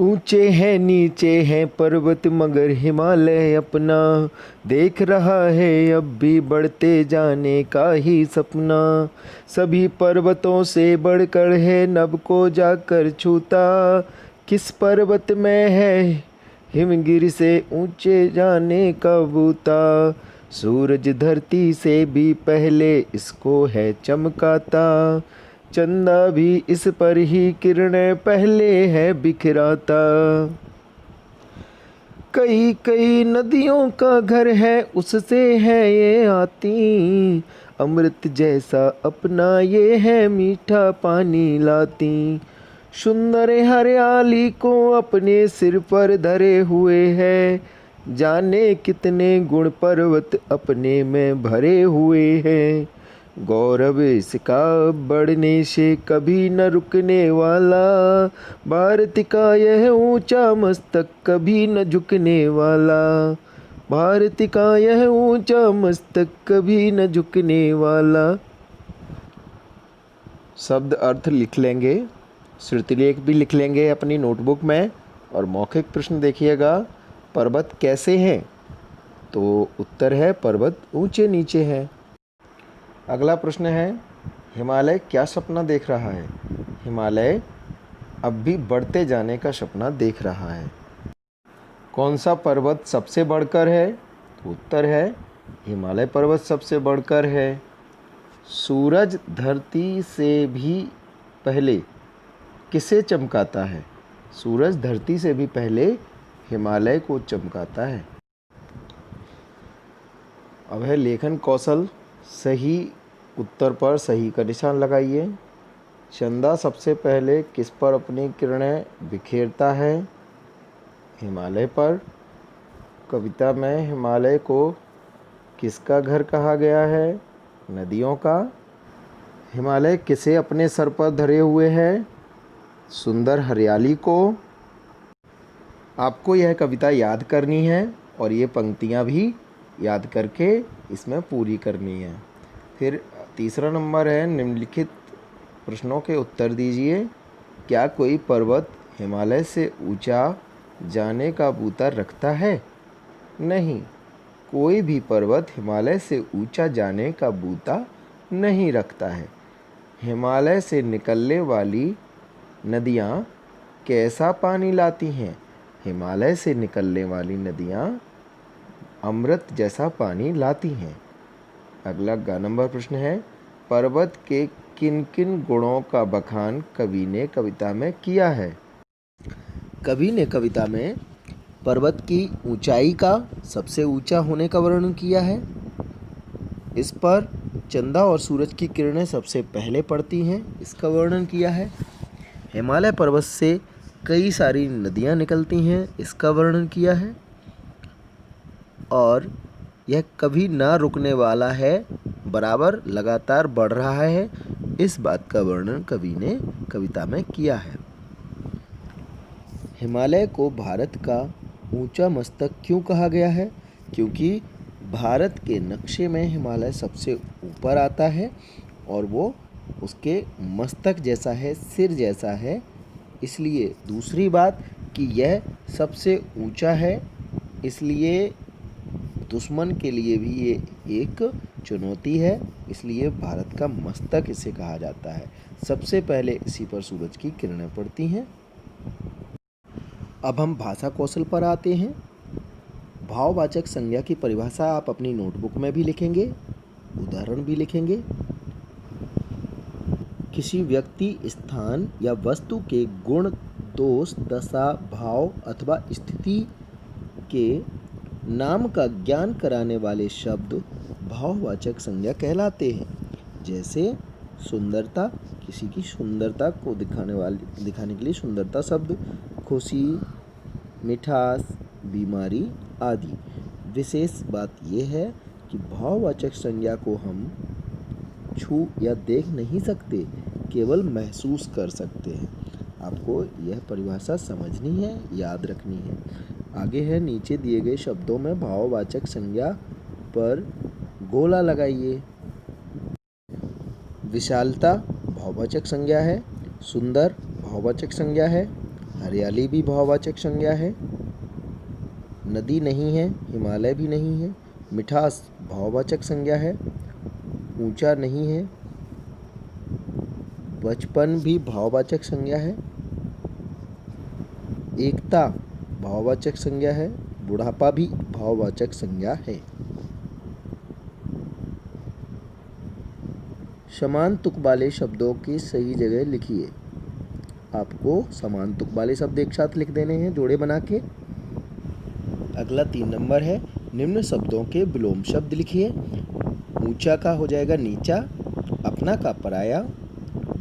ऊंचे हैं नीचे हैं पर्वत मगर हिमालय अपना देख रहा है अब भी बढ़ते जाने का ही सपना। सभी पर्वतों से बढ़कर है नभ को जाकर छूता। किस पर्वत में है हिमगिरी से ऊंचे जाने का बूता। सूरज धरती से भी पहले इसको है चमकाता। चंदा भी इस पर ही किरणें पहले है बिखराता। कई कई नदियों का घर है उससे है ये आती। अमृत जैसा अपना ये है मीठा पानी लाती। सुंदर हरियाली को अपने सिर पर धरे हुए है। जाने कितने गुण पर्वत अपने में भरे हुए हैं। गौरव इसका बढ़ने से कभी न रुकने वाला। भारत का यह ऊंचा मस्तक कभी न झुकने वाला। भारत का यह ऊंचा मस्तक कभी न झुकने वाला। शब्द अर्थ लिख लेंगे, श्रुतिलेख भी लिख लेंगे अपनी नोटबुक में। और मौखिक प्रश्न देखिएगा, पर्वत कैसे हैं? तो उत्तर है पर्वत ऊंचे नीचे हैं। अगला प्रश्न है, हिमालय क्या सपना देख रहा है? हिमालय अब भी बढ़ते जाने का सपना देख रहा है। कौन सा पर्वत सबसे बढ़कर है? तो उत्तर है हिमालय पर्वत सबसे बढ़कर है। सूरज धरती से भी पहले किसे चमकाता है? सूरज धरती से भी पहले हिमालय को चमकाता है। अब है लेखन कौशल। सही उत्तर पर सही का निशान लगाइए। चंदा सबसे पहले किस पर अपनी किरणें बिखेरता है? हिमालय पर। कविता में हिमालय को किसका घर कहा गया है? नदियों का। हिमालय किसे अपने सर पर धरे हुए है? सुंदर हरियाली को। आपको यह कविता याद करनी है और ये पंक्तियाँ भी याद करके इसमें पूरी करनी है। फिर तीसरा नंबर है, निम्नलिखित प्रश्नों के उत्तर दीजिए। क्या कोई पर्वत हिमालय से ऊंचा जाने का बूता रखता है? नहीं, कोई भी पर्वत हिमालय से ऊंचा जाने का बूता नहीं रखता है। हिमालय से निकलने वाली नदियाँ कैसा पानी लाती हैं? हिमालय से निकलने वाली नदियाँ अमृत जैसा पानी लाती हैं। अगला नंबर प्रश्न है, पर्वत के किन किन गुणों का बखान कवि ने कविता में किया है? कवि ने कविता में पर्वत की ऊंचाई का, सबसे ऊंचा होने का वर्णन किया है। इस पर चंदा और सूरज की किरणें सबसे पहले पड़ती हैं, इसका वर्णन किया है। हिमालय पर्वत से कई सारी नदियाँ निकलती हैं, इसका वर्णन किया है। और यह कभी ना रुकने वाला है, बराबर लगातार बढ़ रहा है, इस बात का वर्णन कवि ने कविता में किया है। हिमालय को भारत का ऊंचा मस्तक क्यों कहा गया है? क्योंकि भारत के नक्शे में हिमालय सबसे ऊपर आता है और वो उसके मस्तक जैसा है, सिर जैसा है, इसलिए। दूसरी बात कि यह सबसे ऊंचा है, इसलिए दुश्मन के लिए भी ये एक चुनौती है, इसलिए भारत का मस्तक इसे कहा जाता है। सबसे पहले इसी पर सूरज की किरणें पड़ती हैं। अब हम भाषा कौशल पर आते हैं। भाववाचक संज्ञा की परिभाषा आप अपनी नोटबुक में भी लिखेंगे, उदाहरण भी लिखेंगे। किसी व्यक्ति, स्थान या वस्तु के गुण, दोष, दशा, भाव अथवा स्थिति के नाम का ज्ञान कराने वाले शब्द भाववाचक संज्ञा कहलाते हैं। जैसे सुंदरता, किसी की सुंदरता को दिखाने के लिए सुंदरता शब्द, खुशी, मिठास, बीमारी आदि। विशेष बात यह है कि भाववाचक संज्ञा को हम छू या देख नहीं सकते, केवल महसूस कर सकते हैं। आपको यह परिभाषा समझनी है, याद रखनी है। आगे है, नीचे दिए गए शब्दों में भाववाचक संज्ञा पर गोला लगाइए। विशालता भाववाचक संज्ञा है। सुंदर भाववाचक संज्ञा है। हरियाली भी भाववाचक संज्ञा है। नदी नहीं है, हिमालय भी नहीं है। मिठास भाववाचक संज्ञा है। ऊंचा नहीं है। बचपन भी भाववाचक संज्ञा है। एकता भाववाचक संज्ञा है। बुढ़ापा भी भाववाचक संज्ञा है। समान तुक वाले शब्दों की सही जगह लिखिए। आपको समान तुक वाले शब्द एक साथ लिख देने हैं जोड़े बना के। अगला 3 नंबर है, निम्न शब्दों के विलोम शब्द लिखिए। ऊंचा का हो जाएगा नीचा, अपना का पराया,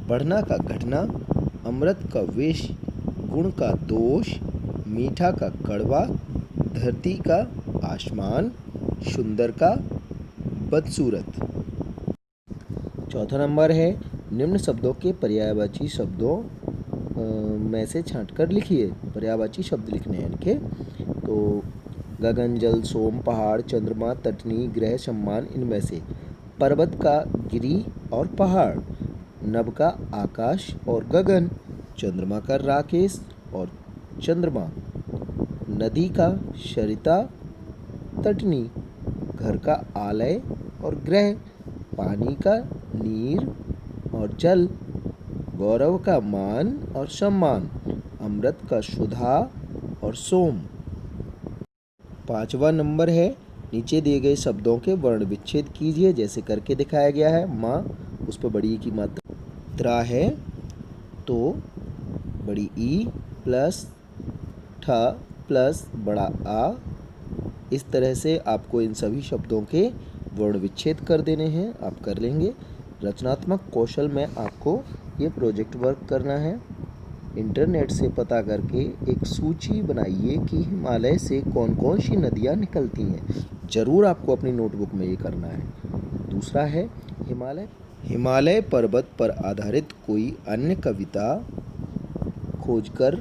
बढ़ना का घटना, अमृत का विष, गुण का दोष, मीठा का कड़वा, धरती का आसमान, सुंदर का बदसूरत। चौथा नंबर है, निम्न शब्दों के पर्यायवाची शब्दों में से छांटकर लिखिए। पर्यायवाची शब्द लिखने हैं इनके। तो गगन, जल, सोम, पहाड़, चंद्रमा, तटनी, ग्रह, सम्मान, इनमें से पर्वत का गिरी और पहाड़, नभ का आकाश और गगन, चंद्रमा का राकेश और चंद्रमा, नदी का सरिता तटनी, घर का आलय और ग्रह, पानी का नीर और जल, गौरव का मान और सम्मान, अमृत का सुधा और सोम। 5वां नंबर है, नीचे दिए गए शब्दों के वर्ण विच्छेद कीजिए जैसे करके दिखाया गया है। माँ, उस पर बड़ी ई की मात्रा है तो बड़ी ई प्लस ठ प्लस बड़ा आ। इस तरह से आपको इन सभी शब्दों के वर्ण विच्छेद कर देने हैं। आप कर लेंगे। रचनात्मक कौशल में आपको ये प्रोजेक्ट वर्क करना है। इंटरनेट से पता करके एक सूची बनाइए कि हिमालय से कौन कौन सी नदियाँ निकलती हैं। ज़रूर आपको अपनी नोटबुक में ये करना है। दूसरा है, हिमालय पर्वत पर आधारित कोई अन्य कविता खोजकर